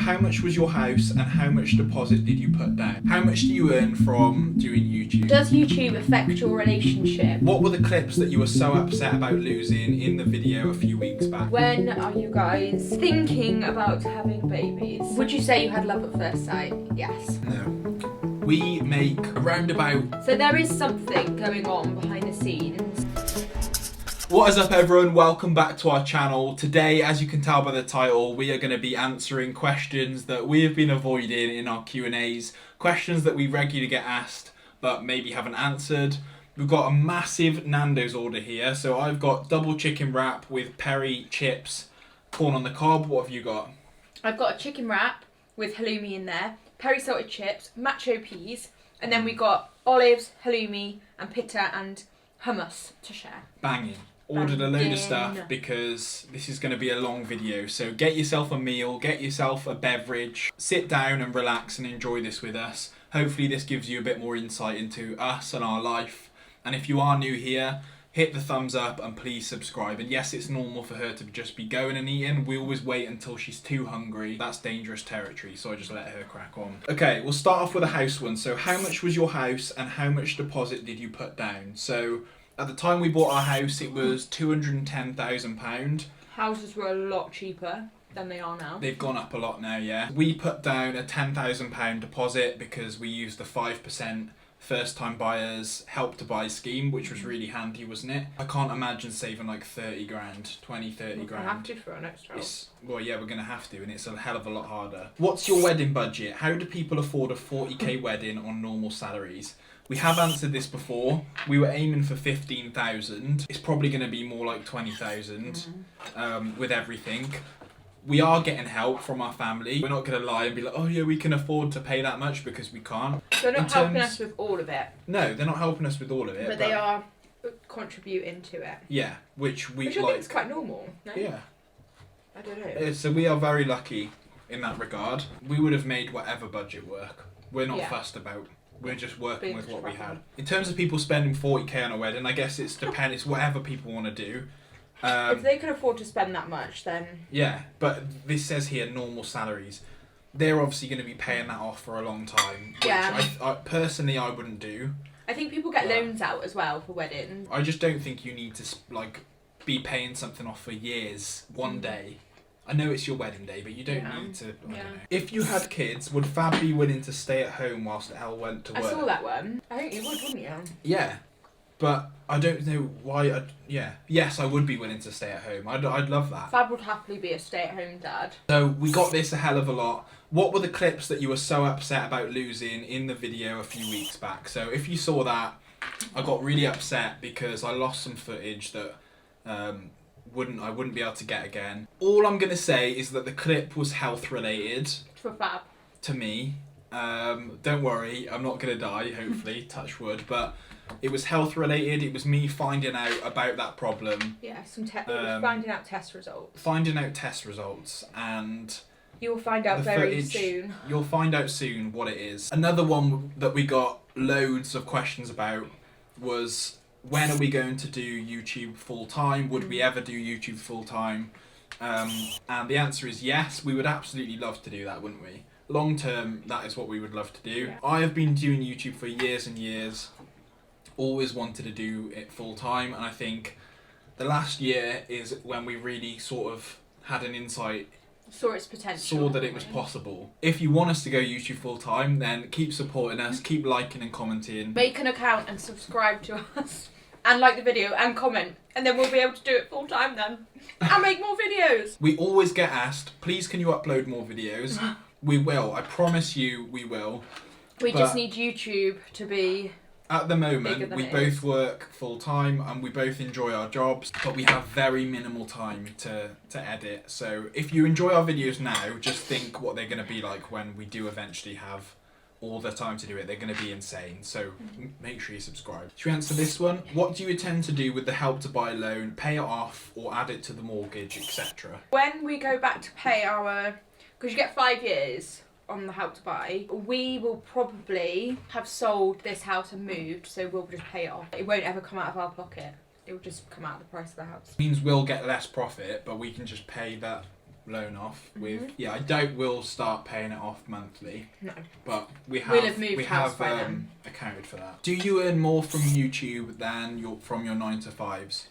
how much was your house and how much deposit did you put down? How much do you earn from doing YouTube? Does YouTube affect your relationship? What were the clips that you were so upset about losing in the video a few weeks back? When are you guys thinking about having babies? Would you say you had love at first sight? Yes. No. We make around about... So there is something going on behind the scenes. What is up everyone, welcome back to our channel. Today, as you can tell by the title, we are going to be answering questions that we have been avoiding in our Q&As. Questions that we regularly get asked but maybe haven't answered. We've got a massive Nando's order here. So I've got double chicken wrap with peri chips, corn on the cob. What have you got? I've got a chicken wrap with halloumi in there, peri salted chips, macho peas, and then we got olives, halloumi and pita and hummus to share. Banging. Ordered a load of stuff because this is going to be a long video, so get yourself a meal, get yourself a beverage, sit down and relax and enjoy this with us. Hopefully this gives you a bit more insight into us and our life, and if you are new here, hit the thumbs up and please subscribe. And yes, it's normal for her to just be going and eating. We always wait until she's too hungry. That's dangerous territory, so I just let her crack on. Okay, we'll start off with a house one. So how much was your house and how much deposit did you put down? So at the time we bought our house, it was £210,000. Houses were a lot cheaper than they are now. They've gone up a lot now, yeah. We put down a £10,000 deposit because we used the 5% first time buyers help to buy scheme, which was really handy, wasn't it? I can't imagine saving like 30 grand, 20, 30 grand. We're gonna have to for our next house. Well, yeah, we're gonna have to, and it's a hell of a lot harder. What's your wedding budget? How do people afford a 40k wedding on normal salaries? We have answered this before. We were aiming for 15,000. It's probably going to be more like 20,000 with everything. We are getting help from our family. We're not going to lie and be like, oh yeah, we can afford to pay that much, because we can't. They're not helping us with all of it. No, they're not helping us with all of it. But they are contributing to it. Yeah, which I think is quite normal. No? Yeah. I don't know. So we are very lucky in that regard. We would have made whatever budget work. We're not fussed about. We're just working with what we had. In terms of people spending 40k on a wedding, I guess it's whatever people want to do. If they can afford to spend that much, then... Yeah, but this says here normal salaries. They're obviously going to be paying that off for a long time. Which I personally, I wouldn't do. I think people get loans out as well for weddings. I just don't think you need to be paying something off for years, one day. I know it's your wedding day, but you don't need to. I don't know. If you had kids, would Fab be willing to stay at home whilst Elle went to work? I saw that one. I think you would, wouldn't you? Yeah, but I don't know why. Yes, I would be willing to stay at home. I'd love that. Fab would happily be a stay-at-home dad. So we got this a hell of a lot. What were the clips that you were so upset about losing in the video a few weeks back? So if you saw that, I got really upset because I lost some footage that I wouldn't be able to get again. All I'm gonna say is that the clip was health related. For Fab. To me. Don't worry, I'm not gonna die, hopefully, touch wood, but it was health related. It was me finding out about that problem. Yeah, finding out test results. Finding out test results, and you'll find out very soon. You'll find out soon what it is. Another one that we got loads of questions about was, when are we going to do YouTube full time? Would we ever do YouTube full time? And the answer is yes, we would absolutely love to do that, wouldn't we? Long term, that is what we would love to do. Yeah. I have been doing YouTube for years and years, always wanted to do it full time, and I think the last year is when we really sort of had an insight, saw its potential, saw that it was possible. If you want us to go YouTube full time, then keep supporting us, keep liking and commenting. Make an account and subscribe to us. And like the video and comment, and then we'll be able to do it full time then. And make more videos. We always get asked, please can you upload more videos? We will, I promise you we will. We just need YouTube to be... At the moment, we both work full time and we both enjoy our jobs, but we have very minimal time to edit. So if you enjoy our videos now, just think what they're going to be like when we do eventually have all the time to do it. They're going to be insane, so make sure you subscribe. Should we answer this one? What do you intend to do with the help to buy loan? Pay it off or add it to the mortgage, etc.? When we go back to pay because you get 5 years on the help to buy, we will probably have sold this house and moved, so we'll just pay it off. It won't ever come out of our pocket. It will just come out of the price of the house. It means we'll get less profit, but we can just pay that loan off with. Yeah, I doubt we'll start paying it off monthly. No. But we have. We'll have moved house by then. Accounted for that. Do you earn more from YouTube than from your 9 to 5s?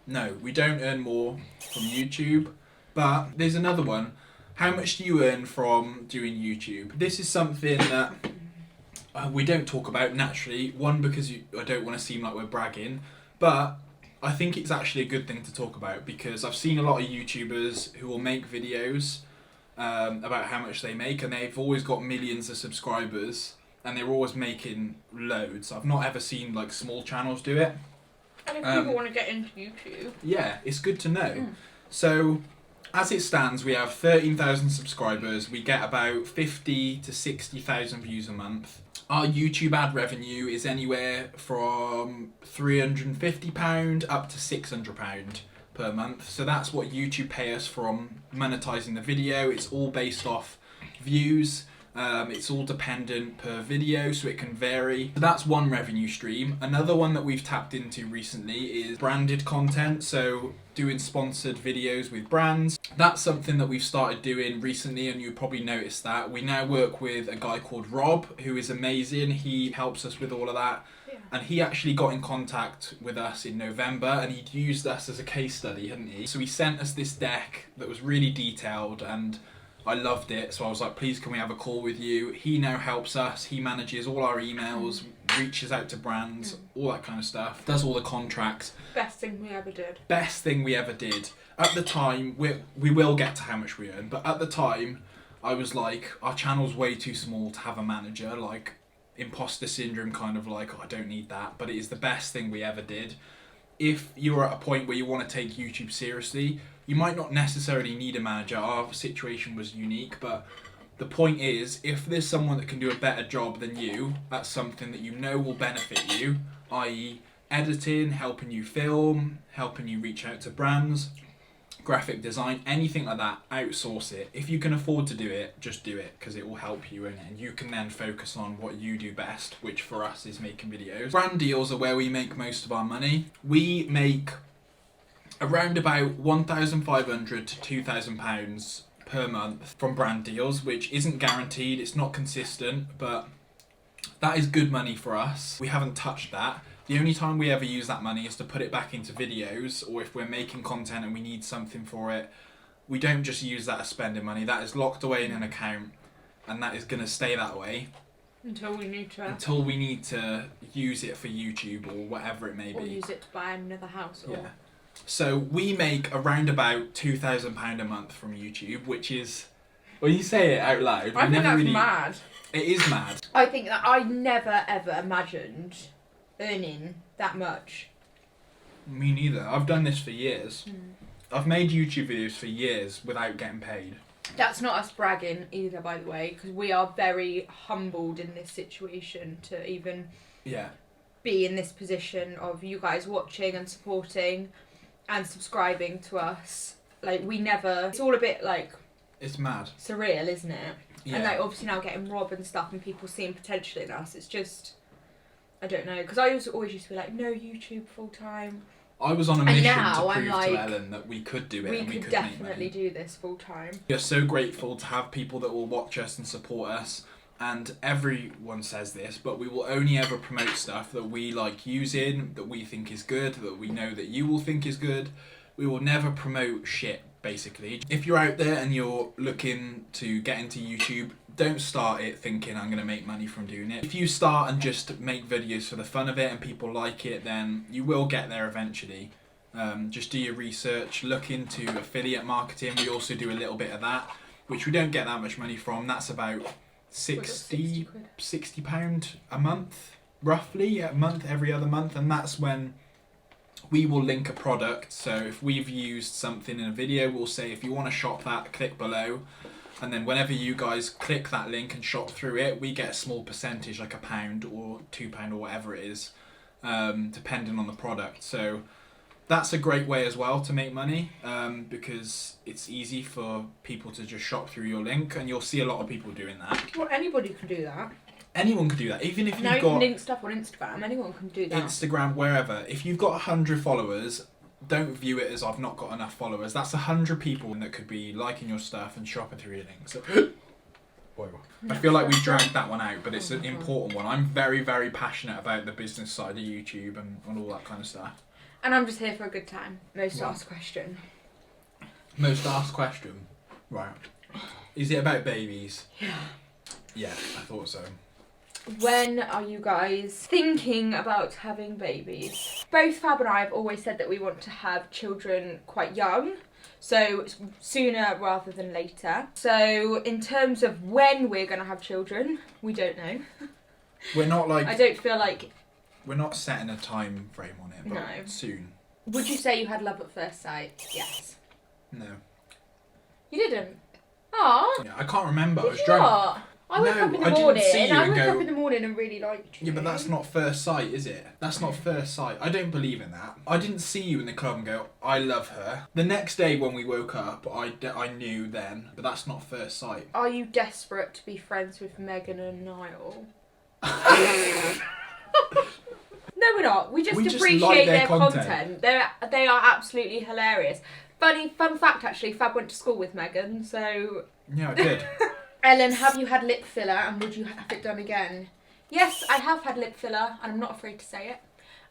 No, we don't earn more from YouTube. But there's another one. How much do you earn from doing YouTube? This is something that we don't talk about naturally. One, because I don't want to seem like we're bragging, but I think it's actually a good thing to talk about because I've seen a lot of YouTubers who will make videos about how much they make, and they've always got millions of subscribers and they're always making loads. I've not ever seen like small channels do it. And if people want to get into YouTube, yeah, it's good to know. So as it stands, we have 13,000 subscribers. We get about 50 to 60,000 views a month. Our YouTube ad revenue is anywhere from £350 up to £600 per month. So that's what YouTube pay us from monetizing the video. It's all based off views. It's all dependent per video, so it can vary. So that's one revenue stream. Another one that we've tapped into recently is branded content, so doing sponsored videos with brands. That's something that we've started doing recently, and you probably noticed that. We now work with a guy called Rob, who is amazing. He helps us with all of that. Yeah. And he actually got in contact with us in November, and he'd used us as a case study, hadn't he? So he sent us this deck that was really detailed, and I loved it, so I was like, please can we have a call with you? He now helps us, he manages all our emails, reaches out to brands, all that kind of stuff, does all the contracts. Best thing we ever did. Best thing we ever did. At the time, we will get to how much we earn, but at the time, I was like, our channel's way too small to have a manager, like imposter syndrome kind of like, oh, I don't need that, but it is the best thing we ever did. If you're at a point where you want to take YouTube seriously, you might not necessarily need a manager. Our situation was unique, but the point is, if there's someone that can do a better job than you at something that you know will benefit you, i.e. editing, helping you film, helping you reach out to brands, graphic design, anything like that, outsource it. If you can afford to do it, just do it, because it will help you, and you can then focus on what you do best, which for us is making videos. Brand deals are where we make most of our money. We make around about £1,500 to £2,000 per month from brand deals, which isn't guaranteed, it's not consistent, but that is good money for us. We haven't touched that. The only time we ever use that money is to put it back into videos, or if we're making content and we need something for it. We don't just use that as spending money. That is locked away in an account, and that is going to stay that way until we need to use it for YouTube or whatever it may be. Or use it to buy another house. Or... yeah. So we make around about £2,000 a month from YouTube, which is, when you say it out loud, I think that's mad. It is mad. I think that I never ever imagined earning that much. Me neither. I've done this for years. I've made YouTube videos for years without getting paid. That's not us bragging either, by the way, because we are very humbled in this situation to even be in this position of you guys watching and supporting and subscribing to us. Like, we never... It's all a bit, like... It's mad. Surreal, isn't it? Yeah. And, like, obviously now getting Rob and stuff and people seeing potential in us, it's just... I don't know, because I always used to be like, no, YouTube full-time. I was on a mission to prove like, to Ellen that we could do it and we could definitely do this full-time. We are so grateful to have people that will watch us and support us, and everyone says this, but we will only ever promote stuff that we like using, that we think is good, that we know that you will think is good. We will never promote shit, basically. If you're out there and you're looking to get into YouTube, don't start it thinking I'm going to make money from doing it. If you start and just make videos for the fun of it and people like it, then you will get there eventually. Just do your research, look into affiliate marketing. We also do a little bit of that, which we don't get that much money from. That's about £60 a month, roughly, a month, every other month, and that's when we will link a product. So if we've used something in a video, we'll say if you want to shop that, click below. And then whenever you guys click that link and shop through it, we get a small percentage, like £1 or £2 or whatever it is, depending on the product. So that's a great way as well to make money, because it's easy for people to just shop through your link, and you'll see a lot of people doing that. Well, anybody can do that. Anyone can do that, even if now you've got... Now you can link stuff on Instagram, anyone can do that. Instagram, wherever. If you've got 100 followers, don't view it as I've not got enough followers. That's 100 people that could be liking your stuff and shopping through your links. So, I feel like we dragged that one out, but it's an important one. I'm very, very passionate about the business side of YouTube and all that kind of stuff. And I'm just here for a good time. Most asked question. Most asked question? Right. Is it about babies? Yeah. Yeah, I thought so. When are you guys thinking about having babies? Both Fab and I have always said that we want to have children quite young. So sooner rather than later. So in terms of when we're going to have children, we don't know. We're not like... I don't feel like... We're not setting a time frame on it, but No. soon. Would you say you had love at first sight? Yes. No. You didn't? Aw. Yeah, I can't remember. I was Did you drunk. not? I woke up in the I didn't morning. see you I and woke go- up in the morning and really liked you. Yeah, but that's not first sight, is it? That's not first sight. I don't believe in that. I didn't see you in the club and go, I love her. The next day when we woke up, I knew then, but that's not first sight. Are you desperate to be friends with Megan and Niall? No, we're not. We just appreciate like their content. They are absolutely hilarious. Fun fact, actually, Fab went to school with Megan, so... Yeah, I did. Ellen, have you had lip filler and would you have it done again? Yes, I have had lip filler and I'm not afraid to say it.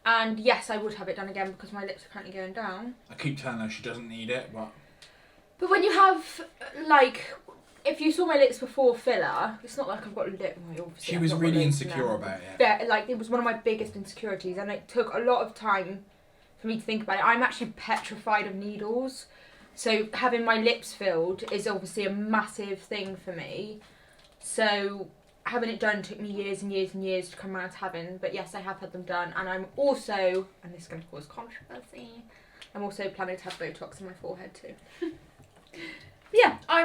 And yes, I would have it done again because my lips are currently going down. I keep telling her she doesn't need it, but... But when you have, like... If you saw my lips before filler, it's not like I've got lip... Well, She was really insecure about it. Yeah, like, it was one of my biggest insecurities and it took a lot of time for me to think about it. I'm actually petrified of needles. So having my lips filled is obviously a massive thing for me. So having it done took me years and years and years to come around to having. But yes, I have had them done. And I'm also, and this is going to cause controversy, I'm also planning to have Botox in my forehead too. Yeah, I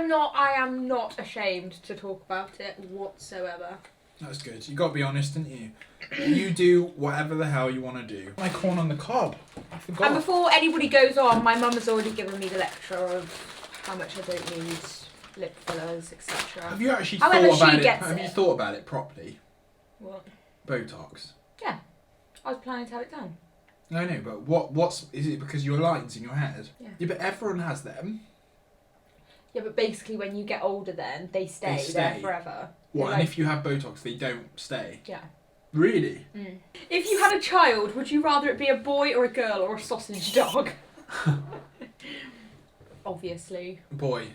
am not ashamed to talk about it whatsoever. That's good. You got to be honest, didn't you? You do whatever the hell you want to do. My corn on the cob. I forgot. And before anybody goes on, my mum has already given me the lecture of how much I don't need lip fillers, etc. Have you actually However, thought about she it? gets Have you it. thought about it properly? What? Botox. Yeah, I was planning to have it done. I know, but what's is it because your lines in your head? Yeah. Yeah, but everyone has them. Yeah, but basically when you get older then, they stay there forever. What, They're and like- if you have Botox, they don't stay? Yeah. Really? Mm. If you had a child, would you rather it be a boy or a girl or a sausage dog? Obviously. Boy.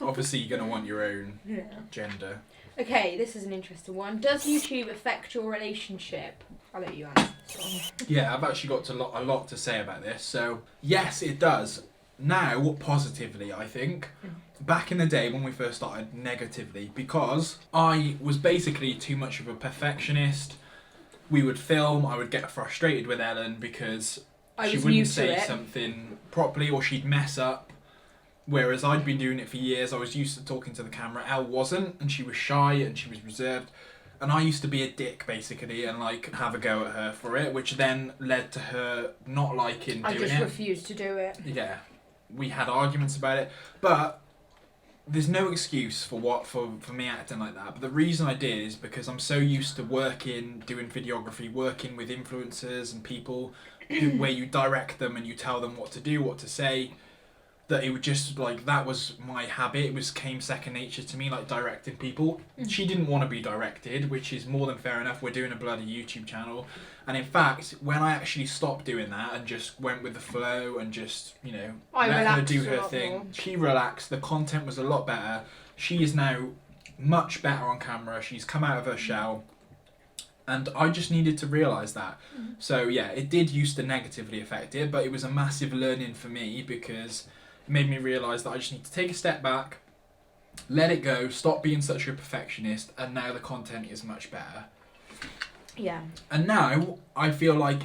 Obviously you're going to want your own Yeah. gender. Okay, this is an interesting one. Does YouTube affect your relationship? I'll let you answer this one. Yeah, I've actually got a lot to say about this. So, yes, it does. Now, positively, I think. Back in the day when we first started, negatively, because I was basically too much of a perfectionist. We would film, I would get frustrated with Ellen because she wouldn't say something properly or she'd mess up. Whereas I'd been doing it for years, I was used to talking to the camera. Elle wasn't, and she was shy and she was reserved. And I used to be a dick, basically, and like have a go at her for it, which then led to her not liking doing it. I just refused to do it. Yeah, we had arguments about it, but there's no excuse for me acting like that. But the reason I did is because I'm so used to working, doing videography, working with influencers and people where you direct them and you tell them what to do, what to say, that it would just, like, that was my habit. It came second nature to me, like, directing people. She didn't want to be directed, which is more than fair enough. We're doing a bloody YouTube channel. And in fact, when I actually stopped doing that and just went with the flow and just, you know, let her do her thing, she relaxed. The content was a lot better. She is now much better on camera. She's come out of her shell. And I just needed to realise that. So, yeah, it did used to negatively affect it, but it was a massive learning for me because it made me realise that I just need to take a step back, let it go, stop being such a perfectionist, and now the content is much better. Yeah. And now I feel like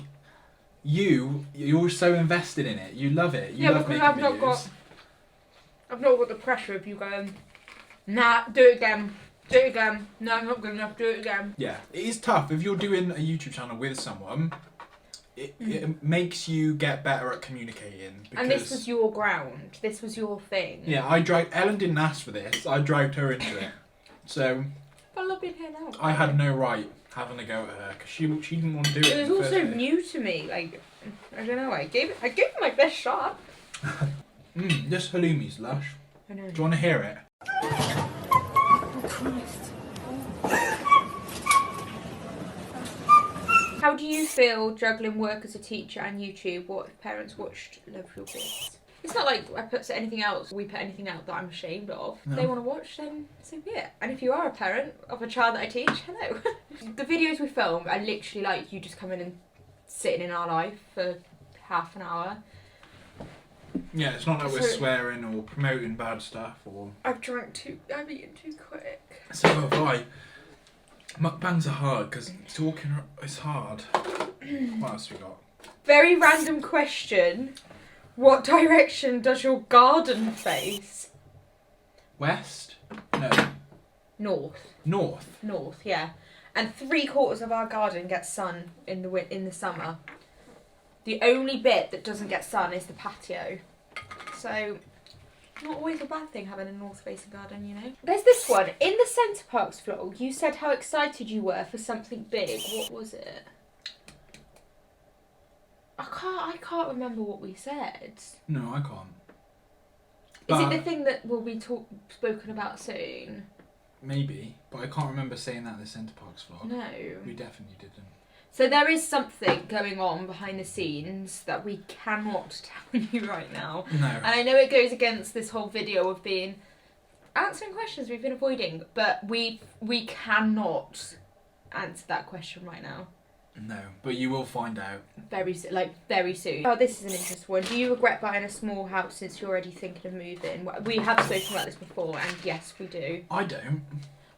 you're so invested in it. You love it. You love because making videos. I've not got the pressure of you going, nah, do it again. Do it again. No, I'm not good enough. Do it again. Yeah, it is tough. If you're doing a YouTube channel with someone, it makes you get better at communicating. Because, And this was your ground. This was your thing. Yeah, Ellen didn't ask for this. I dragged her into it. So I love being here now. I had no right having a go at her because she didn't want to do it. It was also new to me. Like, I don't know. I gave it my best shot. This halloumi's lush. I know. Do you want to hear it? Oh, Christ. How do you feel juggling work as a teacher and YouTube? What if parents watched Love Your Kids? It's not like I put anything else. We put anything out that I'm ashamed of. No. If they want to watch, then so be it. And if you are a parent of a child that I teach, hello. The videos we film are literally like you just come in and sitting in our life for half an hour. Yeah, it's not like we're swearing or promoting bad stuff or... I've eaten too quick. So have I. Mukbangs are hard because talking is hard. What else we got? Very random question. What direction does your garden face? West? No. North. North? North, yeah. And 3/4 of our garden gets sun in the summer. The only bit that doesn't get sun is the patio. So, not always a bad thing having a north-facing garden, you know. There's this one. In the Centre Parks vlog, you said how excited you were for something big. What was it? I can't remember what we said. No, I can't. Is it the thing that will be spoken about soon? Maybe, but I can't remember saying that in the Centre Parks vlog. No. We definitely didn't. So there is something going on behind the scenes that we cannot tell you right now. No. And I know it goes against this whole video of answering questions we've been avoiding, but we cannot answer that question right now. No, but you will find out. Very soon. Oh, this is an interesting one. Do you regret buying a small house since you're already thinking of moving? We have spoken about this before, and yes, we do. I don't.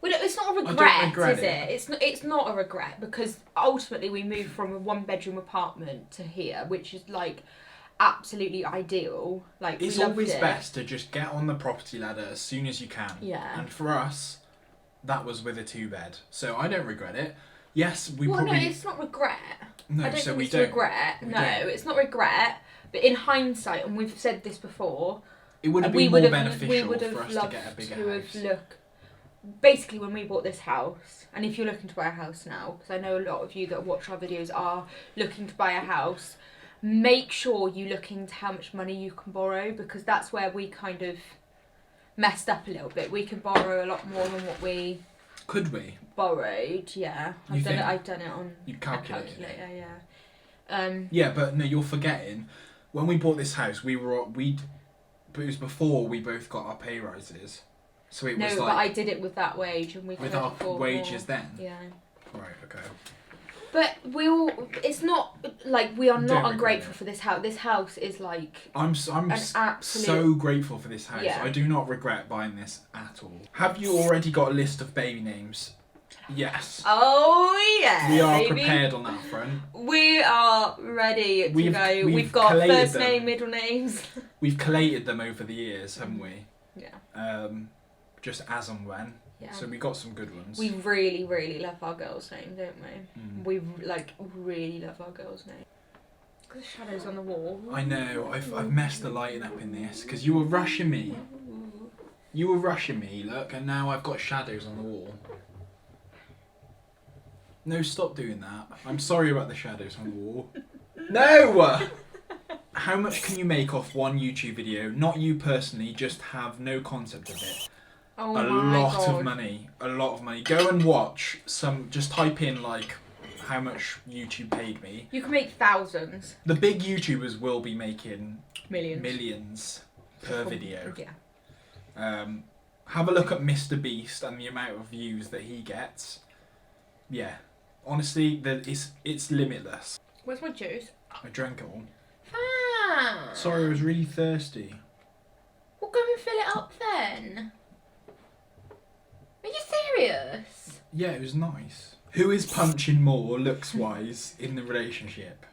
Well, it's not a regret, is it? It's not a regret because ultimately we moved from a 1-bedroom apartment to here, which is like absolutely ideal. Like it's always best to just get on the property ladder as soon as you can. Yeah. And for us, that was with a 2-bed, so I don't regret it. Yes, we well, probably. No, it's not regret. No, I don't so think we it's don't. regret. We No, don't. it's not regret. But in hindsight, and we've said this before, it would have been more beneficial for us to get a bigger house. Basically, when we bought this house, and if you're looking to buy a house now, because I know a lot of you that watch our videos are looking to buy a house, make sure you look into how much money you can borrow, because that's where we kind of messed up a little bit. We can borrow a lot more than what we... Could we? Borrowed, yeah. I've done it on you calculated a calculator, yeah. Yeah, but no, you're forgetting. When we bought this house, but it was before we both got our pay rises. So it was like... No, but I did it with that wage and we with our wages more. then? Yeah. Right, okay. But it's not like we are not ungrateful for this house. This house is like I'm so grateful for this house. Yeah. I do not regret buying this at all. Have you already got a list of baby names? Yes. Oh yeah. We are baby. prepared on that front. We are ready to go. We've got first name, middle names. We've collated them over the years, haven't we? Yeah. Just as and when. Yeah. So we got some good ones. We really, really love our girls' name, don't we? Mm. We really love our girls' name. The shadows on the wall. I know. I've messed the lighting up in this because you were rushing me. You were rushing me. Look, and now I've got shadows on the wall. No, stop doing that. I'm sorry about the shadows on the wall. No! How much can you make off one YouTube video? Not you personally, just have no concept of it. Oh a lot of money. A lot of money. Go and watch some, just type in like how much YouTube paid me. You can make thousands. The big YouTubers will be making millions per video. Yeah. Have a look at Mr. Beast and the amount of views that he gets. Yeah. Honestly, it's limitless. Where's my juice? I drank it all. Ah. Sorry, I was really thirsty. Well, go and fill it up then. Are you serious? Yeah, it was nice. Who is punching more looks-wise in the relationship?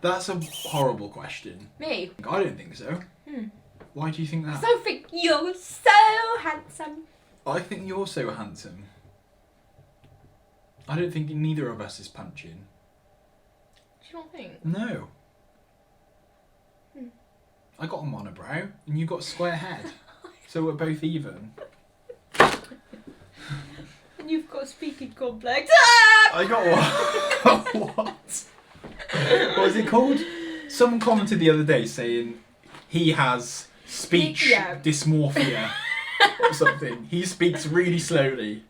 That's a horrible question. Me? I don't think so. Why do you think that? I think you're so handsome. I think you're so handsome. I don't think neither of us is punching. Do you not think? No. I got a monobrow and you got a square head. So we're both even. And you've got a speaking complex. I got what? What? What was it called? Someone commented the other day saying he has speech dysmorphia or something. He speaks really slowly.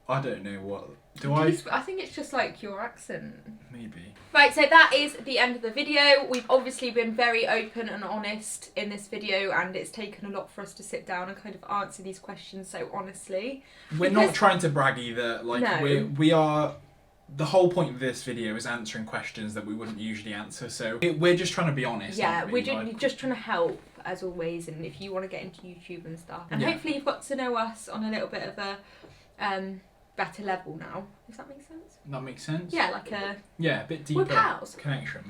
I don't know what. I think it's just like your accent. Maybe. Right, so that is the end of the video. We've obviously been very open and honest in this video, and it's taken a lot for us to sit down and kind of answer these questions so honestly. We're not trying to brag either. Like, no. we are. The whole point of this video is answering questions that we wouldn't usually answer. So we're just trying to be honest. Yeah, we're just trying to help as always. And if you want to get into YouTube and stuff, and hopefully you've got to know us on a little bit of a better level now. If that makes sense. That makes sense. Yeah, like a bit deeper we're pals. connection.